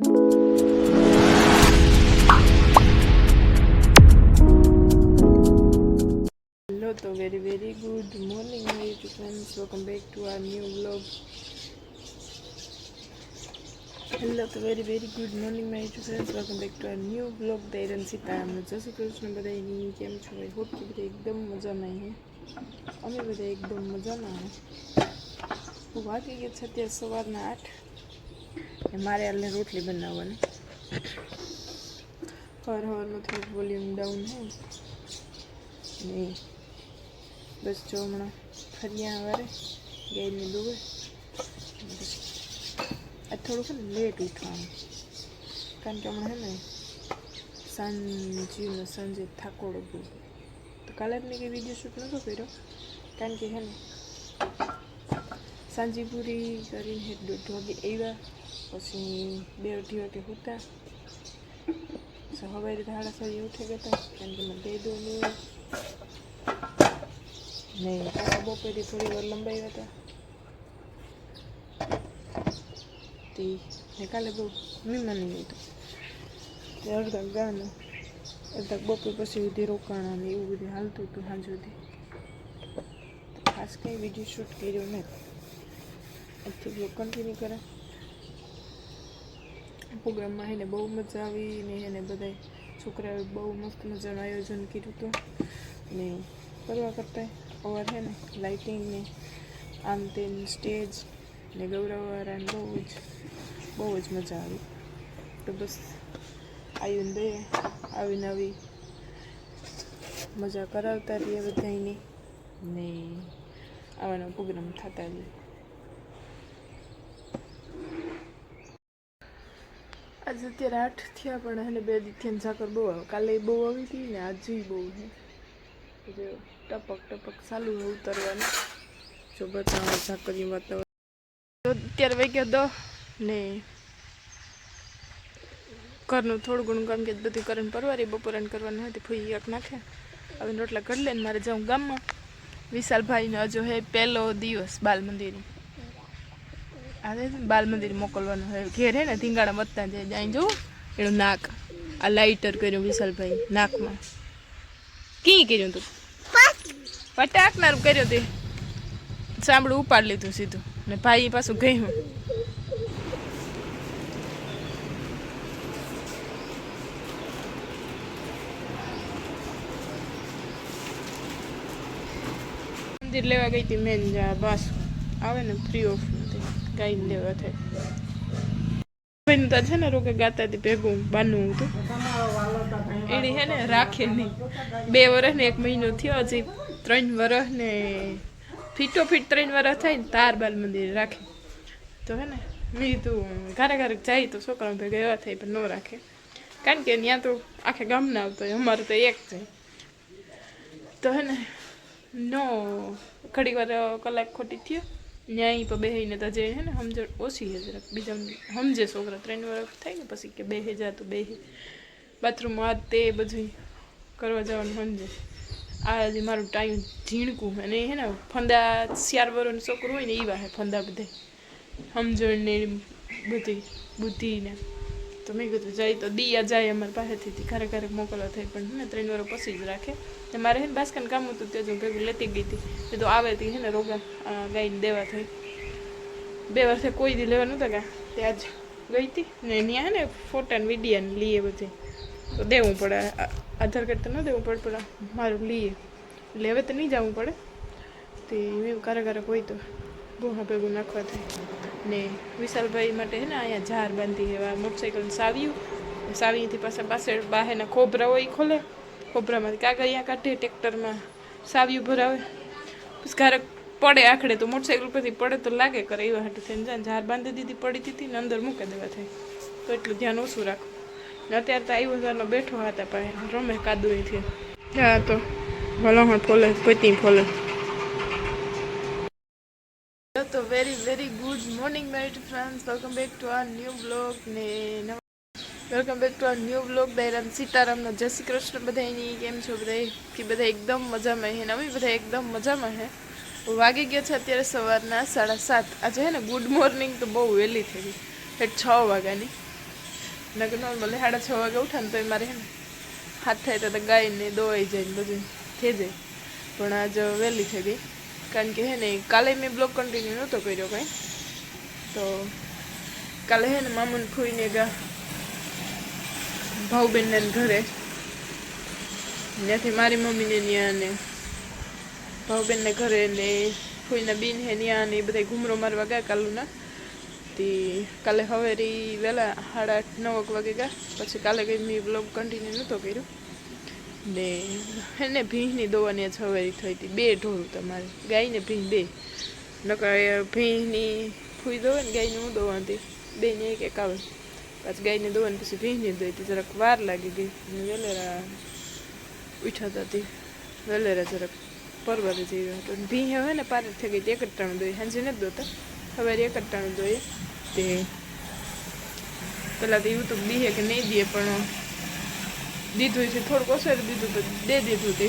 Hello, तो very good morning my YouTube friends. Welcome back to our new vlog. Hello, तो very good morning my YouTube friends. Welcome back to our new vlog. ધૈર્ય સીતારામ જય શ્રી કૃષ્ણ બધાની કેમ છો ભાઈ? Hope કે બધા એકદમ મજામાં હે. અમે બધા એકદમ મજામાં હે. વાગી ગયા છે અત્યારે સવારના 8 ને મારે હાલને રોટલી બનાવવાની. હવારમાં થોડુંક વોલ્યુમ ડાઉન હે ને બસ જો હમણાં ફરિયા વારે ગાયને દોવે આ થોડુંક ને લેટ ઉઠવાનું કારણ કે હમણાં હે ને સાંજે થાકોડો બહુ તો કાલે જ મેં કંઈ વિડીયો શૂટ નહોતો કર્યો કારણ કે હે ને સાંજે પૂરી કરીને 1:30 વાગે આવ્યા પછી 2-2 વાગે સૂતા સવારે 6:30 ઉઠી ગયા હતા કારણ કે મને દઈ દો નહીં પાછા બપોરે થોડી વાર લંબાવ્યા હતા તે કાલે બહુ મહેમાન નહીં હતું તે અડધા ગાનું અડધા બપોર પછી સુધી રોકાણા ને એવું બધું હાલતું હતું સાંજ સુધી ખાસ કંઈ વિડીયો શૂટ કર્યો નથી આજથી બ્લોગ કન્ટિન્યુ કરે પ્રોગ્રામમાં એને બહુ મજા આવી ને એને બધા છોકરાઓએ બહુ મસ્ત મજાનું આયોજન કર્યું હતું ને કરવા કરતાં અવાર છે ને લાઇટિંગ ને આમ તેમ સ્ટેજ ને ગૌરવવાળાને બહુ જ મજા આવી તો બસ આવીને આવી મજા કરાવતા રહીએ બધાની ને આવાનો પ્રોગ્રામ થતા રહીએ આજે અત્યારે 8 થયા પણ એને 2 દીથી ઝાકર બહુ આવે કાલે બહુ આવી હતી ને આજે બહુ છે જો ટપક ચાલુ હોય ઉતરવાનું જો બતાવો ઝાકરિયું વાતાવરણ તો અત્યારે વાગ્યા 10 ને ઘરનું થોડું ઘણું કામ કે બધું કરીને પરવારી બપોરાને કરવાનું હતી ફૂઈ એક નાખે હવે રોટલા કરી લે ને મારે જાઉં ગામમાં વિશાલભાઈને હજુ હે પહેલો દિવસ બાલ મંદિરનો આજે બાલ મંદિર મોકલવાનું હોય ઘેર હે ને ધીંગાડા વધતા જાય અહીં જોવું એનું નાક આ લાઇટર કર્યું વિશાલભાઈ નાકમાં કી કર્યું તું પટાકનારું કર્યું તે સાંભળું ઉપાડ લીધું સીધું ને ભાઈ પાછું ગયું મંદિર લેવા ગઈ હતી મેન બસ આવે ને ફ્રી ઓફ ગાઈને લેવા થાય ભાઈ તો છે ને રોકે ગાતા હતી ભેગું બાનું હતું એની હે ને રાખે નહીં 2 વર્ષ ને 1 મહિનો થયો હજી 3 વર્ષ ને ફીટો ફીટ 3 વર્ષ થાય ને તાર બાલ મંદિર રાખે તો હે ને મેં તું ઘરે જાય તો છોકરા ભેગા એવા થાય પણ ન રાખે કારણ કે ત્યાં તો આખે ગામના આવતો હોય અમારે તો એક જાય તો હે ને નો ઘડી વાર કલાક ખોટી થયો ન્યાય પર બેહીને તો જે હે ને સમજણ ઓછી છે જરાક બીજા સમજે છોકરા 3 વર્ષ થાય ને પછી કે બેહે જા તો બેહે બાથરૂમ આ તે બધું કરવા જવાનું સમજે આ હજી મારું ટાઈમ ઝીણકું અને હે ને ફંદા 4 વર્ષનું છોકરું હોય ને એવા હે ફંદા બધે સમજણ ને બધી બુદ્ધિને તો મેં કીધું જાય તો દિયા જાય અમારી પાસેથી ઘરે મોકલવા થાય પણ ને 3 વર્ષ પછી જ રાખે ને મારે હે ને બાસ્કાને કામ હતું ત્યાં હું ભેગું લેતી ગઈ હતી એ તો આવે હતી હે ને રોગા ગાઈને દેવા થઈ 2 વર્ષે કોઈ દી લેવા નહોતા ગયા તે આજ ગઈ હતી ને ત્યાં હે ને ફોટા ને વિડીયો ને લઈએ બધી તો દેવું પડે આધાર કાર્ડ તો ન દેવું પડે પણ મારું લઈએ એટલે હવે તો નહીં જવું પડે તે મેં ઘરે હોય તો ગોહા ભેગું નાખવા થાય ને વિશાલભાઈ માટે હે ને અહીંયા ઝાર બાંધી એવા મોટરસાઇકલ સાવીથી પાસે બહારના ખોબરા હોય એ ખોલે ખોબરામાંથી કાગળિયા કાઢે ટ્રેક્ટરમાં સાવ્યું ભરાવે પછી ઘરે પડે આખડે તો મોટરસાઇકલ પરથી પડે તો લાગે કરે એવા હાટું થઈને જાય ઝાર બાંધી દીધી પડી હતી ને અંદર મૂકી દેવા થાય તો એટલું ધ્યાન ઓછું રાખો ને અત્યારે તો આવ્યો હજારનો બેઠો હતા પાસે રમે કાદુથી ત્યાં તો વલણ ફોલે પતી ફોલે તો very good morning my friends welcome back to our new blog ને welcome back to our new blog દૈરામ સીતારામનો જય શ્રી કૃષ્ણ બધાની કેમ છો બધા કે બધા એકદમ મજામાં હે ને અમે બધા એકદમ મજામાં હે વાગી ગયા છે અત્યારે સવારના 7:30 આજે હે ને ગુડ મોર્નિંગ તો બહુ વહેલી થઈ ગઈ 6 વાગ્યાની નકર નોર્મલ 6:30 વાગે ઉઠા ને તો મારે હે ને હાથ થાય તો ગાયને દોવાઈ જાય ને બધું થઈ જાય. પણ આજ વહેલી થઈ ગઈ કારણ કે હે ને કાલે મેં બ્લોગ કન્ટિન્યુ નહોતો કર્યો કાંઈ. તો કાલે હે ને મામુન ફૂઈને ગા ભાઉબેનને ઘરે ત્યાંથી મારી મમ્મીને ત્યાં ને ભાઉબેનને ઘરે ને ફૂઈના બીન હે ત્યાં ને એ બધા ઘૂમરો મારવા ગયા કાલુના. તે કાલે હવેરી વહેલા 8:30-9 વાગે ગયા. પછી કાલે કંઈ મેં બ્લોગ કન્ટિન્યુ નહોતો કર્યો ને એને ભીંની દોવાની જ હવેરી થઈ હતી. 2 ઢોરું તમારે ગાયને ભીં 2 નકર ભીંની ફૂઈ દોવે ને ગાયને હું દોવાતી 2 ને 1 આવે. પાછી ગાયને દોવાની પછી ભીંની દોઈ હતી જરાક વાર લાગી ગઈ અને વેલેરા ઉઠાતા હતી વેલેરા જરાક પરવારે જેવી હતું. ભીં હોય ને પારે થઈ ગઈ 1 જ ટાણું દોઈ સાંજે નથી દોતા હવે 1 જ ટાણું દોઈએ. તે પહેલાં તો એવું તો દીએ કે નહીં દે પણ દીધું છે થોડુંક ઓછું દીધું તો દે દીધું તે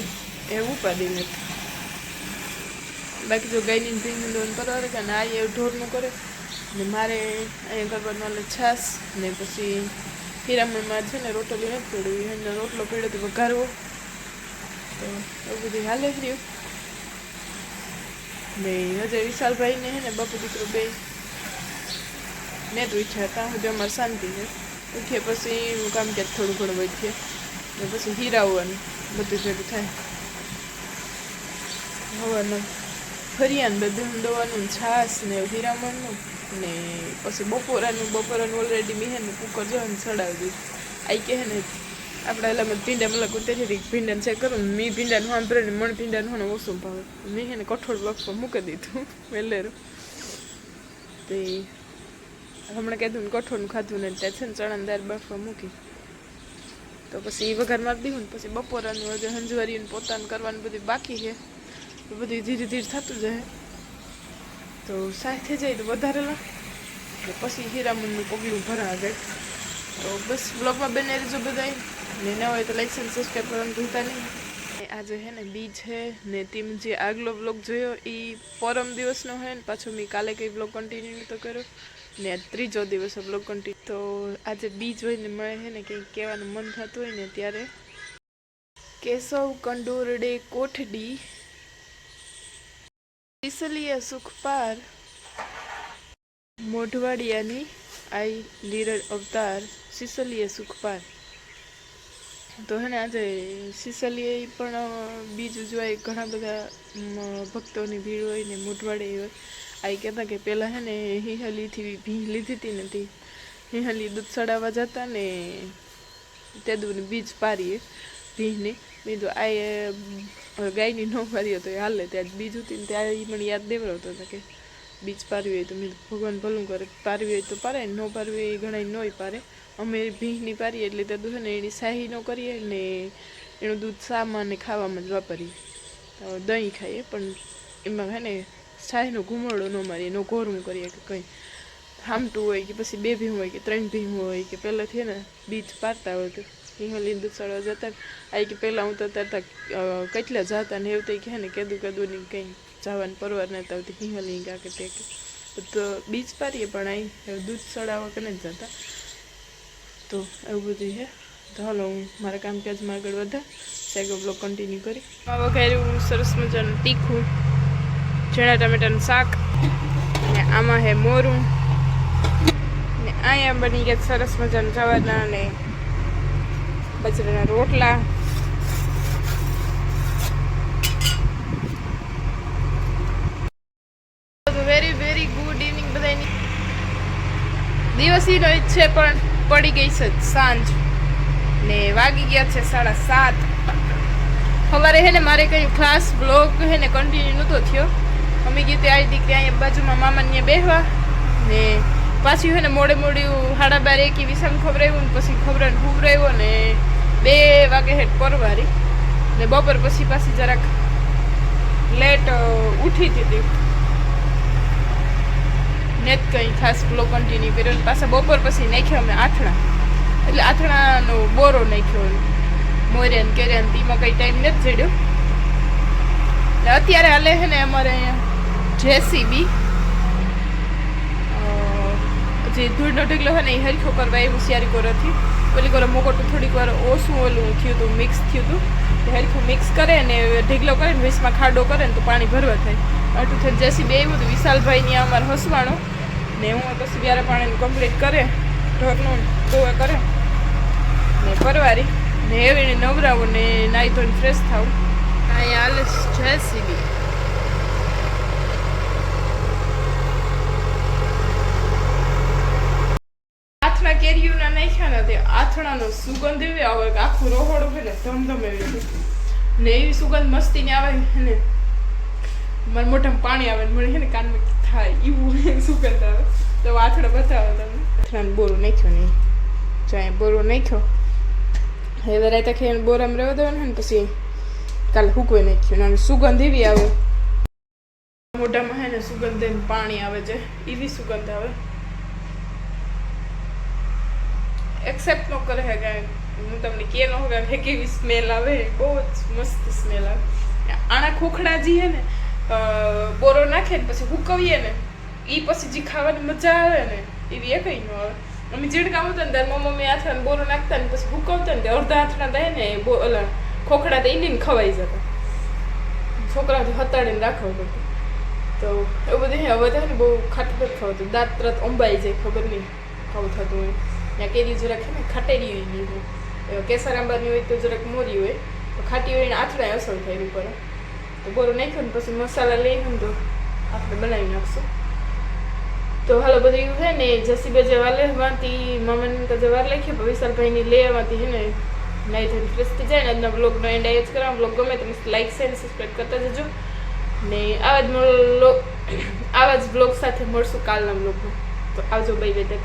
એ ઉપાડી નથી. બાકી જો ગાયની ભીંની દોન પરવારે કે ને આ એ ઢોરનું કરે ને મારે અહીંયા કરવાનું એટલે છાશ ને પછી હીરામણમાં છે ને રોટલી નથી પડ્યું એને રોટલો પડ્યો તો વઘારવો તો એવું બધું હાલે રહ્યું. ને હજે વિશાલભાઈને હે ને બાપુ દીકરો 2 ને તો ઈચ્છા હતા હજુ અમારે શાંતિ છે. ઉઠીએ પછી કામ ક્યાંક થોડું ઘણું વધીએ ને પછી હીરાવવાનું બધું ભેગું થાય. હવાનું ફરિયાન બધું દવાનું છાશ ને હીરામણનું ને પછી બપોરાનું ઓલરેડી મેં હે ને કુકર જો ને ચડાવી દીધું. આઈ કે હે ને આપણે એટલે ભીંડા મતલબ ઉતરી ભીંડાને ચેક કરું ને મેં ભીંડાનું સાંભળે ને મણ ભીંડાનું ને ઓછું ભાવે મેં હે ને કઠોળ બફવા મૂકી દીધું વેલેરું. તે હમણાં કીધું ને કઠોળનું ખાધું ને ત્યાં છે ને ચણાની દાળ બફવા મૂકી તો પછી એ વઘાર મારી દીધું ને પછી બપોરાનું હજુ હંજવારીને પોતાનું કરવાનું બધું બાકી છે. તો બધું ધીરે ધીરે થતું જાય તો સાય થઈ જાય તો વધારે લો પછી હીરામણનું પગલું ભરાવે. તો બસ બ્લોગમાં બને રહેજો બધા ને ન હોય તો લાઈક અને સબસ્ક્રાઈબ કરવાનું ભૂલતા નહીં. આજે હે ને બીજ છે ને તેમ જે આગલો બ્લોગ જોયો એ પરમ દિવસનો હોય ને પાછો મેં કાલે કંઈ બ્લોગ કન્ટિન્યુ તો કર્યો ને 3જો દિવસ બ્લોગ કન્ટિન્યુ. તો આજે બીજ હોય ને મળે છે ને કંઈક કહેવાનું મન થતું હોય ને ત્યારે કેશવ કંડોરડે કોઠડી સિસલિયા સુખપાર મોઢવાડિયાની આઈ લીરડ અવતાર સિસલિયા સુખપાર. તો હે ને આજે સિસલિયા પણ બીજું જોવાય ઘણા બધા ભક્તોની ભીડ હોય ને મોઢવાડે હોય. આ કહેતા કે પહેલાં હે ને હિહલીથી ભીં લીધી હતી નથી હિહલી દૂધ ચડાવવા જતા ને તેદુની બીજ પારીએ ભીંની મેં તો આ ગાયની ન પારી તો એ હાલે ત્યાં બીજ હતી ને ત્યાં એ મને યાદ દેવડાવતો હતા કે બીજ પારવી હોય તો મેં ભગવાન ભલું કરે પારવી હોય તો પારે ન પારવી હોય એ ઘણા નોય પારે. અમે ભીંની પારીએ એટલે તે દૂધ ને એની શાહી ન કરીએ ને એનું દૂધ શામાં ને ખાવામાં જ વાપરીએ. દહીં ખાઈએ પણ એમાં હે ને શાહીનો ઘૂમરડો ન મારીએ ન ઘોરવું કરીએ કે કંઈ હામટું હોય કે પછી 2 ભીં હોય કે 3 ભીં હોય કે પહેલાંથી ને બીજ પારતા હોય તો હિંગલીને દૂધ ચડવા જતા. આ કે પહેલાં હું તો ત્યાં કેટલા જતા ને એવું તો કહે ને કદું ની કંઈ જવાની પરવાર નહોતા આવતી હિંગલી કા કે તે તો બીજ પારીએ પણ અહીં દૂધ ચડાવવા કે નથી જતા. તો એવું બધું છે. તો હાલો હું મારા કામકાજમાં આગળ વધા સેગો બ્લોગ કન્ટિન્યુ કરી. વઘાર્યું સરસ મજાનું તીખું ચણા ટમેટાનું શાક ને આમાં હે મોરું ને અહીંયા બની ગયા સરસ મજાનું જવાના ને બાજરાના રોટલા. વેરી વેરી ગુડ ઇવનિંગ બધાની. દિવસીનો જ છે પણ પડી ગઈ છે સાંજ ને વાગી ગયા છે 7:30. સવારે હે ને મારે કંઈ ખાસ બ્લોગ હે ને કન્ટિન્યુ નહોતો થયો. અમે ગીતે આવી દીકરી અહીંયા બાજુમાં મામાને બેહવા ને પાછી હે ને મોડે 12:30 વિસામ ખબરાવ્યું ને પછી ખબરાને ખુબરાવ્યો ને 2 વાગે હેઠ પરવારી ને બપોર પછી પાછી જરાક લેટ ઉઠી હતી ને જ કંઈ ખાસ બ્લોગ કન્ટિન્યુ કર્યો ને પાછા બપોર પછી નાખ્યો અમે આથણા એટલે આથણાનો બોરો નાખ્યો મોર્યા ને કર્યા ને તેમાં કંઈ ટાઈમ નથી જડ્યો. એટલે અત્યારે હાલે છે ને અમારે અહીંયા JCB જે ધૂળનો ઢગલો હોય ને એ હરખો કરવા એવું સિયારી કોરથી ઓલી કોર મોકોટું થોડીક વાર ઓછું ઓલું થયું હતું, મિક્સ થયું હતું. હરખું મિક્સ કરે ને ઢગલો કરે ને વીસમાં ખાડો કરે ને તો પાણી ભરવા થાય. અટું થઈને જેસીબી આવ્યું હતું વિશાલભાઈની અમારે હસવાનું ને હું પછી બિયારા પાણીને કમ્પ્લીટ કરે ઢોરનું ગોવા કરે ને પરવારી ને એવીને નવરાવું ને નાહી ધોઈને ફ્રેશ થાવું. અહીંયા હાલે જેસીબી. આથણા કેરીઓના નાખ્યા ને તે આથણાનો સુગંધ એવી આવે કે આખું રોહોડું છે ને ધમધમ એવી ને એવી સુગંધ મસ્તીની આવે ને મારા મોઢામાં પાણી આવે ને મને છે ને કાનમાં થાય એવું સુગંધ આવે. તો આથડો બતાવો તમે. આથડાને બોરો નાખ્યો નહીં જો અહીંયા બોરો નાખ્યો. હવે રાતા ખાઈને બોરામાં રહેવા દેવાનું ને પછી કાલે હૂકવે નાખ્યું અને સુગંધ એવી આવે મોઢામાં હે ને સુગંધ પાણી આવે છે એવી સુગંધ આવે. એક્સેપ્ટ ન કરે હે કે હું તમને કે ન હોગા કે કેવી સ્મેલ આવે, બહુ જ મસ્ત સ્મેલ આવે. આણા ખોખડાજી હે ને બોરો નાખે ને પછી હુકવીએ ને એ પછી જે ખાવાની મજા આવે ને એવી એ કંઈ ન આવે. અમે જીડકામ હતા ને ત્યારે મમ્મી હાથમાં બોરો નાખતા ને પછી હુકવતા ને અડધા હાથના દે ને ઓલા ખોખડા દઈ ને ખવાઈ જતા. છોકરાથી હતાડીને રાખવું પડતું. તો એવું બધું હવે થાય ને બહુ ખાટું જ ખાવતું, દાંત ત્રત અંબાઈ જાય, ખબર નહીં ખાવું થતું હોય. ત્યાં કેરી જરાક છે ને ખાટેરી હોય નહીં હોય, કેસર આંબાની હોય તો જરાક મોરી હોય, તો ખાટી હોય ને આથડાય અસર થાય ઉપર. તો બોરો નાખ્યો ને પછી મસાલા લઈને તો આપણે બનાવી નાખશું. તો હાલો બધું એવું છે ને જસીબે જે વાર લેવાથી મામાને તો જે વાર લખી વિશાલભાઈની લેવાથી છે ને નાઈ થઈને ફ્રેશ થઈ જાય ને. આજના બ્લોગનો એન્ડ જ કરવા. બ્લોગ ગમે તો મસ્ત લાઈક શેર સબસ્ક્રાઈબ કરતા જજો ને આવા જ બ્લોગ સાથે મળશું કાલના બ્લોગમાં. તો આવજો, બાય બાય.